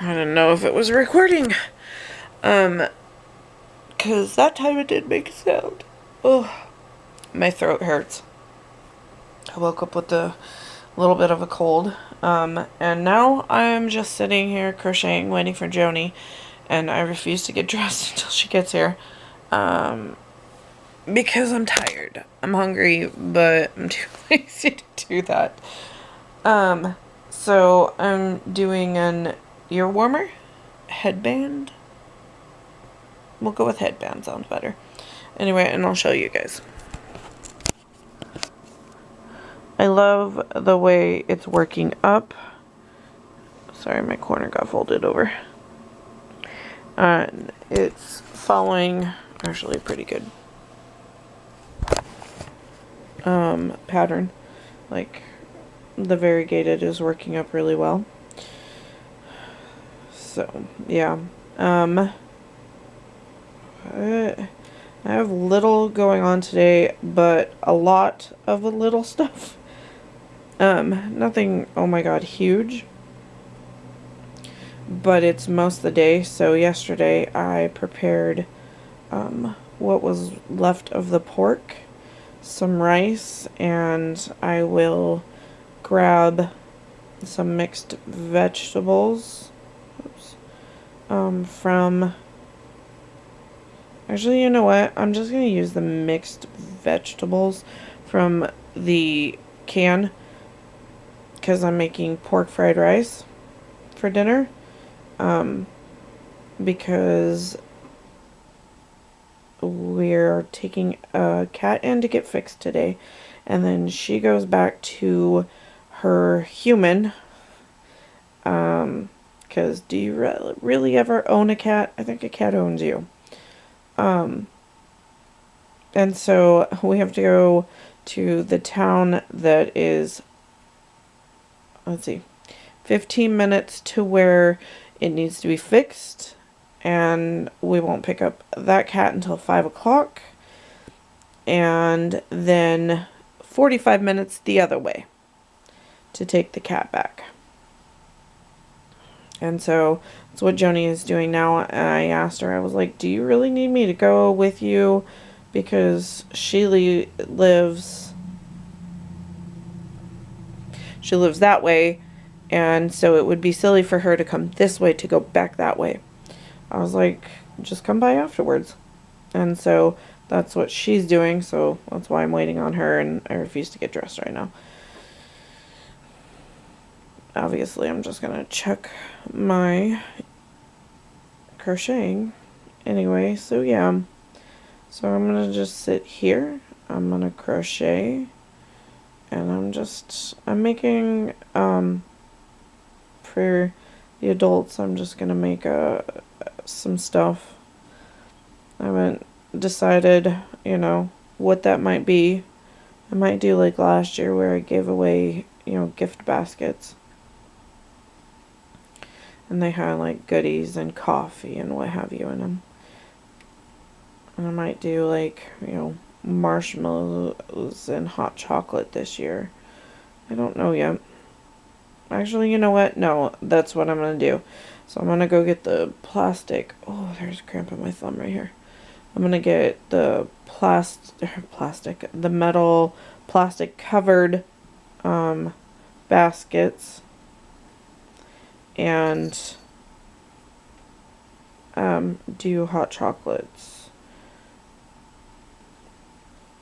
I didn't know if it was recording. Cause that time it did make a sound. Oh, my throat hurts. I woke up with a little bit of a cold. And now I'm just sitting here crocheting, waiting for Joanie. And I refuse to get dressed until she gets here. Because I'm tired. I'm hungry, but I'm too lazy to do that. So I'm doing an ear warmer headband. We'll go with headband, sounds better. Anyway, and I'll show you guys. I love the way it's working up. Sorry, my corner got folded over. And it's following actually a pretty good pattern. Like, the variegated is working up really well. So, yeah. I have little going on today, but a lot of little stuff. Nothing, oh my god, huge. But it's most of the day. So yesterday I prepared what was left of the pork, some rice, and I will grab some mixed vegetables. Oops. From... Actually, you know what? I'm just going to use the mixed vegetables from the can because I'm making pork fried rice for dinner. Because we're taking a cat in to get fixed today. And then she goes back to her human. Because do you really ever own a cat? I think a cat owns you. And so we have to go to the town that is, let's see, 15 minutes to where it needs to be fixed, and we won't pick up that cat until 5 o'clock, and then 45 minutes the other way to take the cat back. And so that's what Joanie is doing now. And I asked her, I was like, do you really need me to go with you? Because she lives that way. And so it would be silly for her to come this way to go back that way. I was like, just come by afterwards. And so that's what she's doing. So that's why I'm waiting on her. And I refuse to get dressed right now. Obviously, I'm just going to check my crocheting. Anyway, so yeah. So I'm going to just sit here. I'm going to crochet. And I'm making, for the adults, I'm just going to make some stuff. I haven't decided, you know, what that might be. I might do like last year where I gave away, you know, gift baskets. And they had like goodies and coffee and what have you in them. And I might do like, you know, marshmallows and hot chocolate this year. I don't know yet. Actually, you know what? No, that's what I'm going to do. So I'm going to go get the plastic. Oh, there's a cramp in my thumb right here. I'm going to get the the metal plastic covered baskets. And do hot chocolates.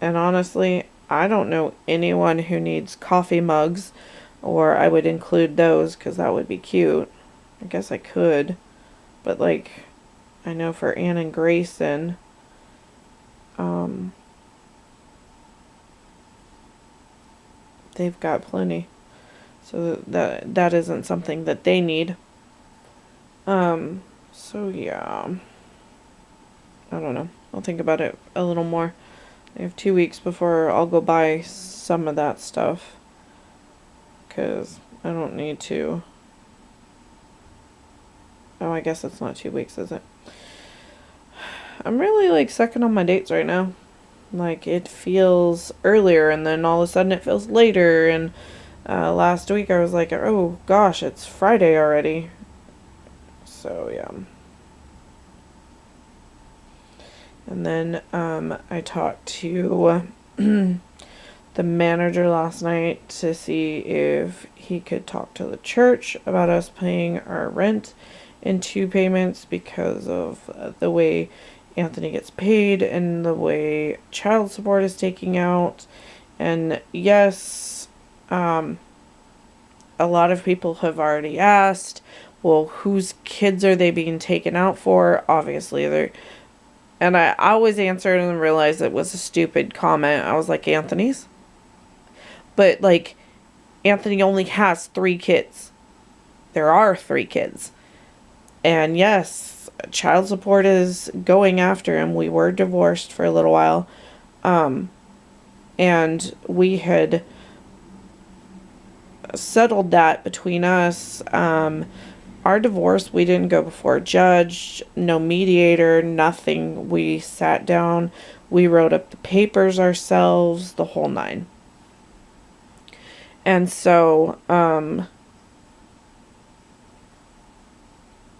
And honestly, I don't know anyone who needs coffee mugs, or I would include those because that would be cute. I guess I could, but like, I know for Anne and Grayson, they've got plenty. So that isn't something that they need. So yeah. I don't know. I'll think about it a little more. I have 2 weeks before I'll go buy some of that stuff. Because I don't need to. Oh, I guess it's not 2 weeks, is it? I'm really like sucking on my dates right now. Like, it feels earlier and then all of a sudden it feels later, and last week I was like, oh gosh, it's Friday already. So, yeah. And then I talked to the manager last night to see if he could talk to the church about us paying our rent in 2 payments because of the way Anthony gets paid and the way child support is taking out. And yes, a lot of people have already asked, well, whose kids are they being taken out for? Obviously, they're... And I always answered and realized it was a stupid comment. I was like, Anthony's? But, like, Anthony only has 3 kids. There are 3 kids. And yes, child support is going after him. We were divorced for a little while. And we had settled that between us. Our divorce, we didn't go before a judge, no mediator, nothing. We sat down, we wrote up the papers ourselves, the whole 9. And so,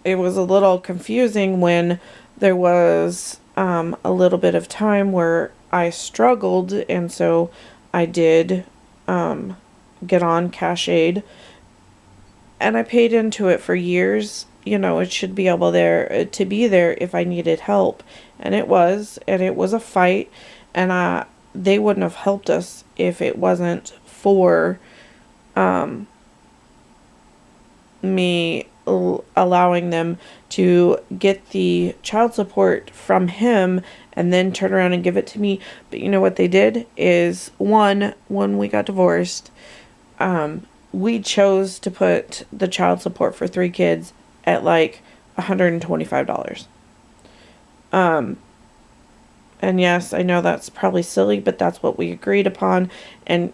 it was a little confusing when there was a little bit of time where I struggled, and so I did get on cash aid, and I paid into it for years. You know, it should be able to be there if I needed help, and it was a fight, and they wouldn't have helped us if it wasn't for me allowing them to get the child support from him and then turn around and give it to me. But you know what they did is, when we got divorced, we chose to put the child support for 3 kids at like $125. And yes, I know that's probably silly, but that's what we agreed upon, and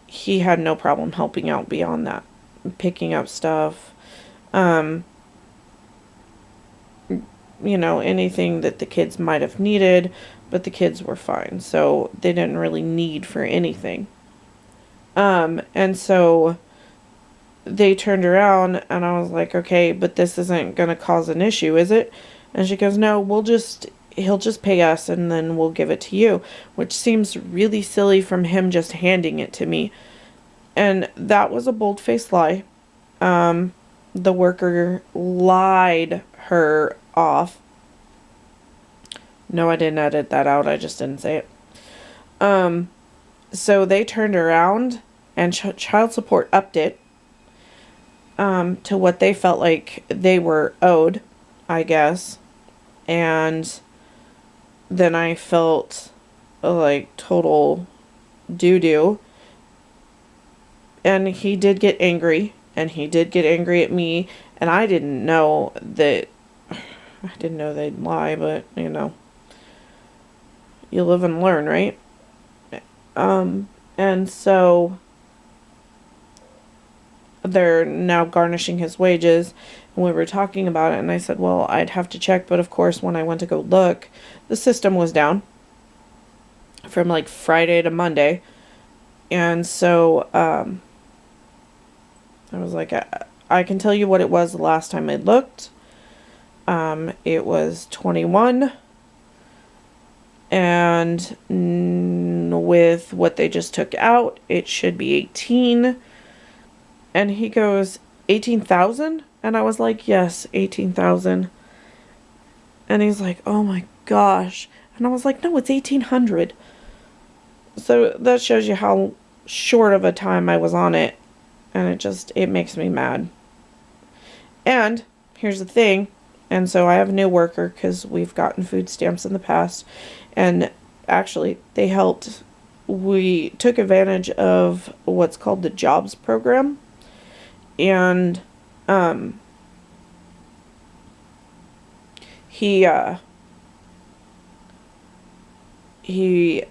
he had no problem helping out beyond that, picking up stuff, you know, anything that the kids might have needed, but the kids were fine, so they didn't really need for anything. And so they turned around and I was like, okay, but this isn't going to cause an issue, is it? And she goes, no, he'll just pay us and then we'll give it to you, which seems really silly from him just handing it to me. And that was a bold-faced lie. The worker lied her off. No, I didn't edit that out. I just didn't say it. So they turned around and child support upped it to what they felt like they were owed, I guess. And then I felt like total doo-doo. And he did get angry. And he did get angry at me. And I didn't know that... I didn't know they'd lie, but, you know. You live and learn, right? And so they're now garnishing his wages, and we were talking about it, and I said, well, I'd have to check, but of course when I went to go look, the system was down from like Friday to Monday, and so I was like, I can tell you what it was the last time I looked. It was 21, and with what they just took out, it should be 18. And he goes, 18,000? And I was like, yes, 18,000. And he's like, oh my gosh. And I was like, no, it's 1,800. So that shows you how short of a time I was on it. And it makes me mad. And here's the thing. And so I have a new worker because we've gotten food stamps in the past. And actually, they helped. We took advantage of what's called the jobs program. And he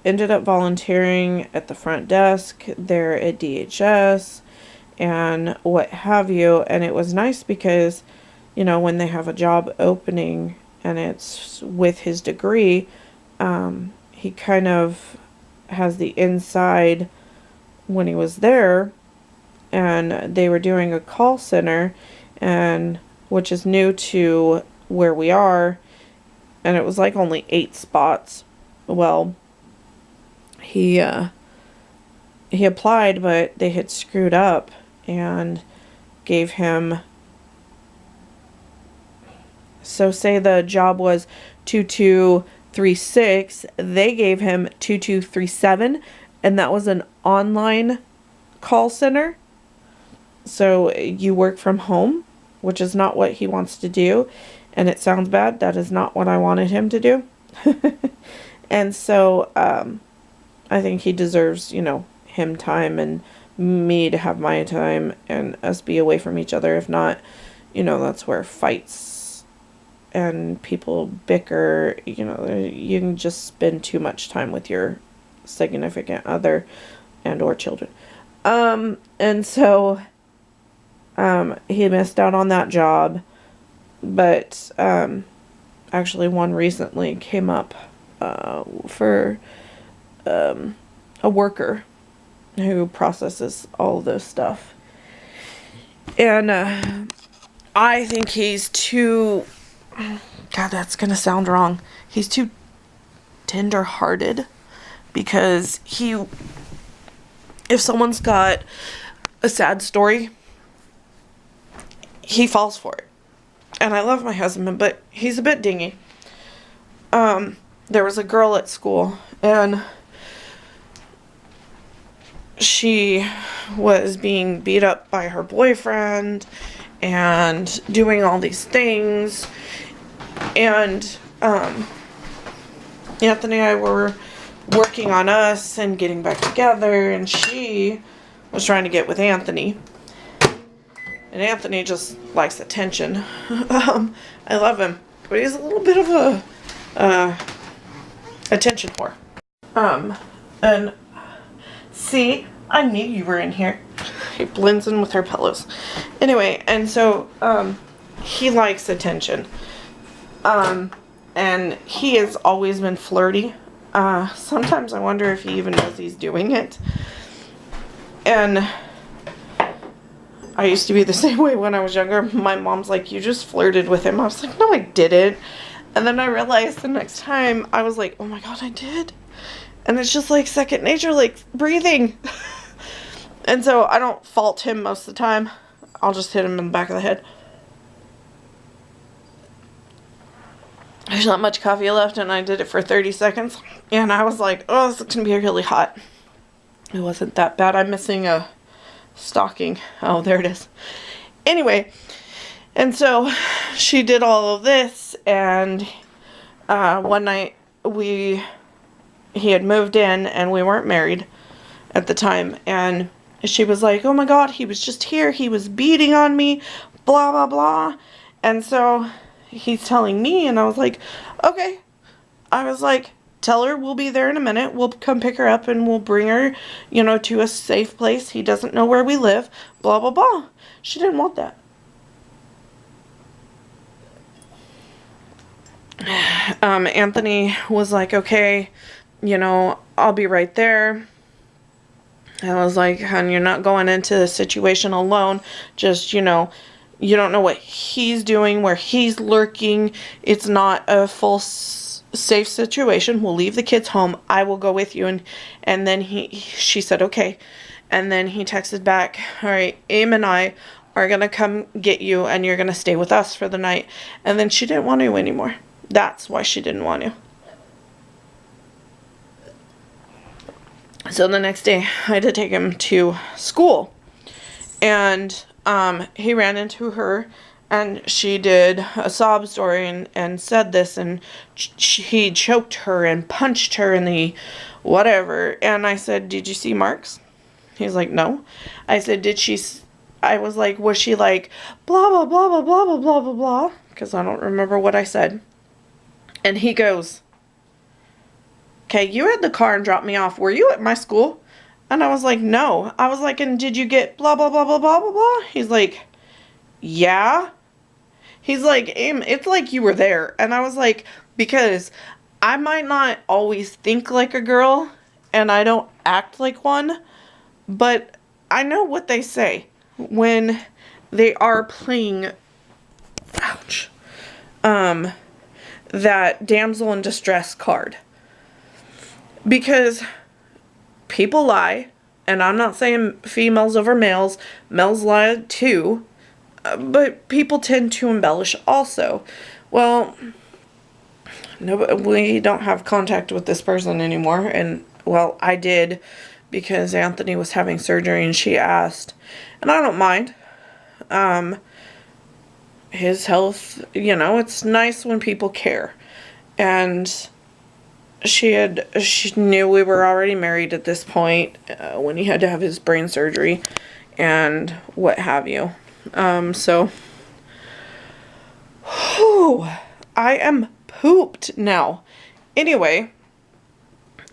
ended up volunteering at the front desk there at DHS and what have you. And it was nice because, you know, when they have a job opening and it's with his degree, he kind of has the inside when he was there. And they were doing a call center, and which is new to where we are, and it was like only 8 spots. Well, he applied, but they had screwed up and gave him, so say the job was 2236, they gave him 2237, and that was an online call center. So you work from home, which is not what he wants to do. And it sounds bad. That is not what I wanted him to do. And so I think he deserves, you know, him time and me to have my time and us be away from each other. If not, you know, that's where fights and people bicker. You know, you can just spend too much time with your significant other and or children. And so he missed out on that job, but actually one recently came up for a worker who processes all of this stuff. And I think he's too, God, that's gonna sound wrong, he's too tender-hearted, because if someone's got a sad story, he falls for it. And I love my husband, but he's a bit dingy. There was a girl at school, and she was being beat up by her boyfriend and doing all these things. And Anthony and I were working on us and getting back together, and she was trying to get with Anthony. And Anthony just likes attention. I love him, but he's a little bit of a attention whore. And see, I knew you were in here. He blends in with her pillows. Anyway, and so he likes attention. And he has always been flirty. Sometimes I wonder if he even knows he's doing it. And I used to be the same way when I was younger. My mom's like, you just flirted with him. I was like, no, I didn't. And then I realized the next time I was like, oh my God, I did. And it's just like second nature, like breathing. And so I don't fault him most of the time. I'll just hit him in the back of the head. There's not much coffee left, and I did it for 30 seconds. And I was like, oh, this is going to be really hot. It wasn't that bad. I'm missing a stocking. Oh, there it is. Anyway, and so she did all of this, and one night he had moved in, and we weren't married at the time, and she was like, oh my God, he was just here, he was beating on me, blah, blah, blah. And so he's telling me, and I was like, okay. I was like, tell her we'll be there in a minute. We'll come pick her up and we'll bring her, you know, to a safe place. He doesn't know where we live, blah, blah, blah. She didn't want that. Anthony was like, okay, you know, I'll be right there. I was like, hon, you're not going into the situation alone. Just, you know, you don't know what he's doing, where he's lurking. It's not a full safe situation. We'll leave the kids home. I will go with you. And then she said, okay. And then he texted back, all right, Aim and I are going to come get you, and you're going to stay with us for the night. And then she didn't want to anymore. That's why she didn't want to. So the next day, I had to take him to school. And he ran into her, and she did a sob story and said this, and he choked her and punched her in the whatever. And I said, did you see marks? He's like, no. I said, I was like, was she like, blah, blah, blah, blah, blah, blah, blah, blah, blah? Because I don't remember what I said. And he goes, okay, you had the car and dropped me off. Were you at my school? And I was like, no. I was like, and did you get blah, blah, blah, blah, blah, blah, blah? He's like, yeah. He's like, Aim, it's like you were there. And I was like, because I might not always think like a girl, and I don't act like one, but I know what they say when they are playing that damsel in distress card. Because people lie, and I'm not saying females over males, males lie too, but people tend to embellish also. Well, no, we don't have contact with this person anymore, and well, I did because Anthony was having surgery and she asked, and I don't mind. His health, you know, it's nice when people care. And she knew we were already married at this point when he had to have his brain surgery and what have you. So, whew, I am pooped now. Anyway,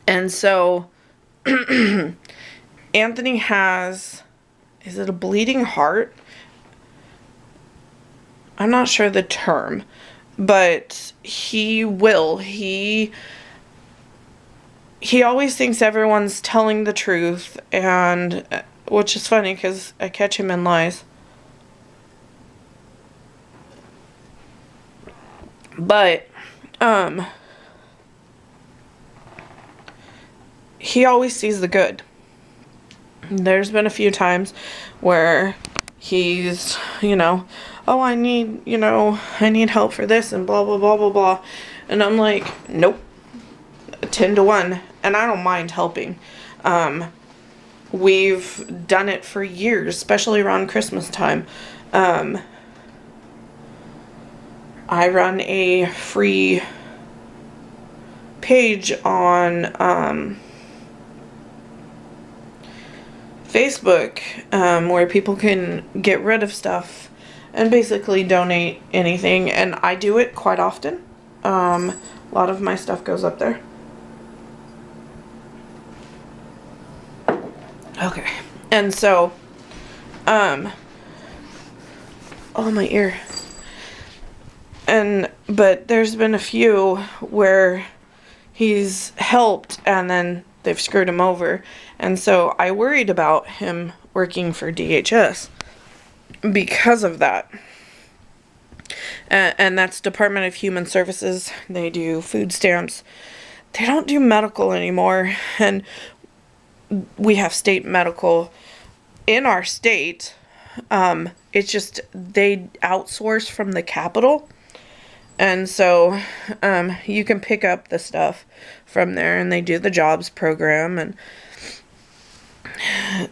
and so Anthony has, is it a bleeding heart? I'm not sure the term, but he always thinks everyone's telling the truth, and which is funny because I catch him in lies. But he always sees the good. There's been a few times where he's, you know, oh, I need help for this and blah, blah, blah, blah, blah. And I'm like, nope, 10 to 1. And I don't mind helping. We've done it for years, especially around Christmas time. I run a free page on Facebook where people can get rid of stuff and basically donate anything, and I do it quite often. A lot of my stuff goes up there. Okay, and so oh, my ear. But there's been a few where he's helped and then they've screwed him over, and so I worried about him working for DHS because of that. And that's Department of Human Services. They do food stamps. They don't do medical anymore, and we have state medical in our state. It's just they outsource from the capital, and so you can pick up the stuff from there, and they do the jobs program, and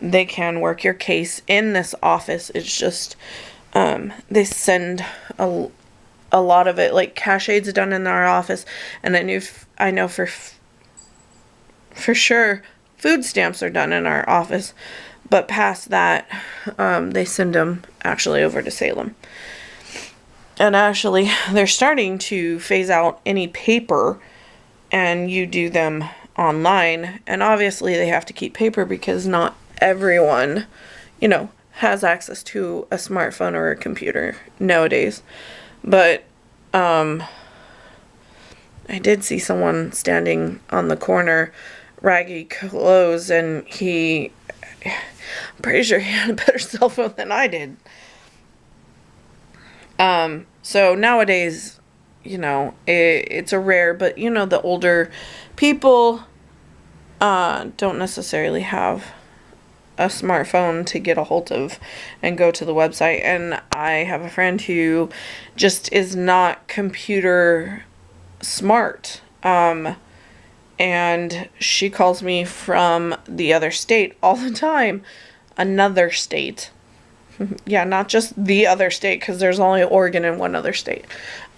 they can work your case in this office. It's just they send a lot of it, like cash aid's done in our office, and I know for sure food stamps are done in our office, but past that they send them actually over to Salem. And actually they're starting to phase out any paper, and you do them online, and obviously they have to keep paper because not everyone, you know, has access to a smartphone or a computer nowadays. But I did see someone standing on the corner, raggy clothes, and I'm pretty sure he had a better cell phone than I did. So nowadays, you know, it's a rare, but you know, the older people don't necessarily have a smartphone to get a hold of and go to the website. And I have a friend who just is not computer smart. And she calls me from the other state all the time. Another state. Yeah, not just the other state, because there's only Oregon and one other state.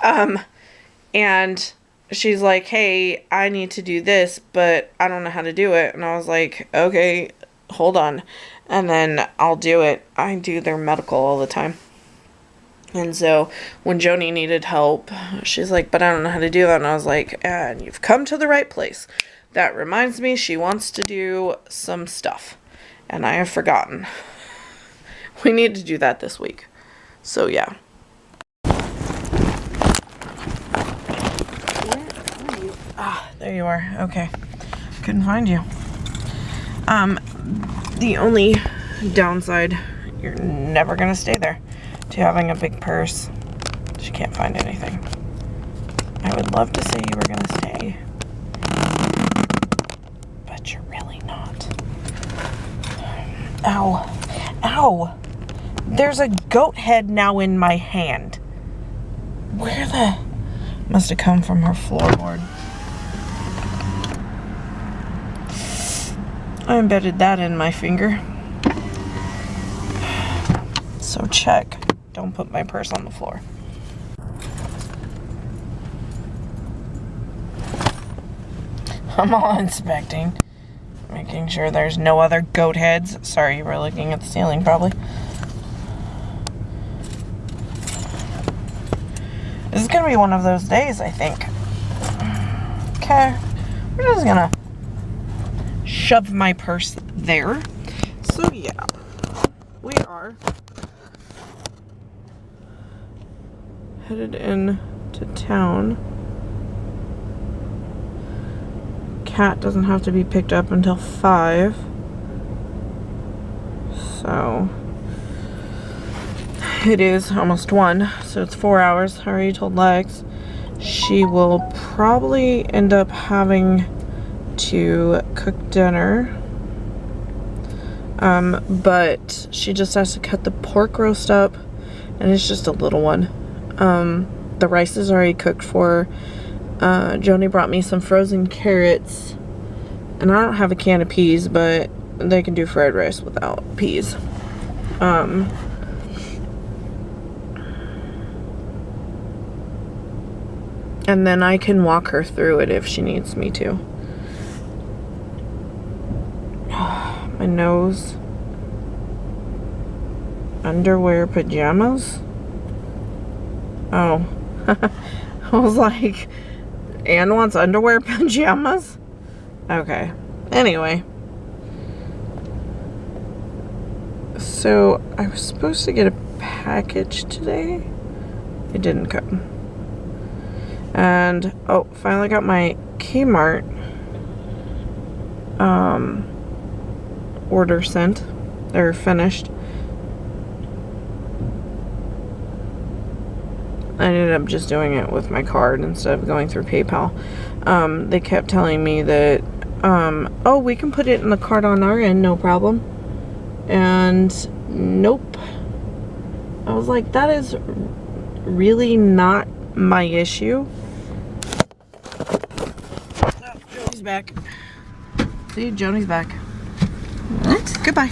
And she's like, hey, I need to do this, but I don't know how to do it. And I was like, okay, hold on. And then I'll do it. I do their medical all the time. And so when Joannie needed help, she's like, but I don't know how to do that. And I was like, and you've come to the right place. That reminds me, she wants to do some stuff, and I have forgotten. We need to do that this week. So yeah. Ah, there you are. Okay. Couldn't find you. The only downside, you're never gonna stay there, to having a big purse. She can't find anything. I would love to say you were gonna stay, but you're really not. Ow. Ow! There's a goat head now in my hand. Where the... Must have come from her floorboard. I embedded that in my finger. So check. Don't put my purse on the floor. I'm all inspecting. Making sure there's no other goat heads. Sorry, you were looking at the ceiling probably. This is gonna be one of those days, I think. Okay. We're just gonna shove my purse there. So yeah. We are headed in to town. Cat doesn't have to be picked up until 5. So it is almost 1, so it's 4 hours. I already told Lex. She will probably end up having to cook dinner. But she just has to cut the pork roast up, and it's just a little one. The rice is already cooked for her. Joannie brought me some frozen carrots, and I don't have a can of peas, but they can do fried rice without peas. And then I can walk her through it if she needs me to. My nose. Underwear, pajamas? Oh. I was like, Anne wants underwear, pajamas? Okay. Anyway. So, I was supposed to get a package today. It didn't come. And, oh, finally got my Kmart order sent. They're finished. I ended up just doing it with my card instead of going through PayPal. They kept telling me that, oh, we can put it in the cart on our end, no problem. And nope. I was like, that is really not my issue. Oh, Joanie's back. See, Joanie's back. What? Goodbye.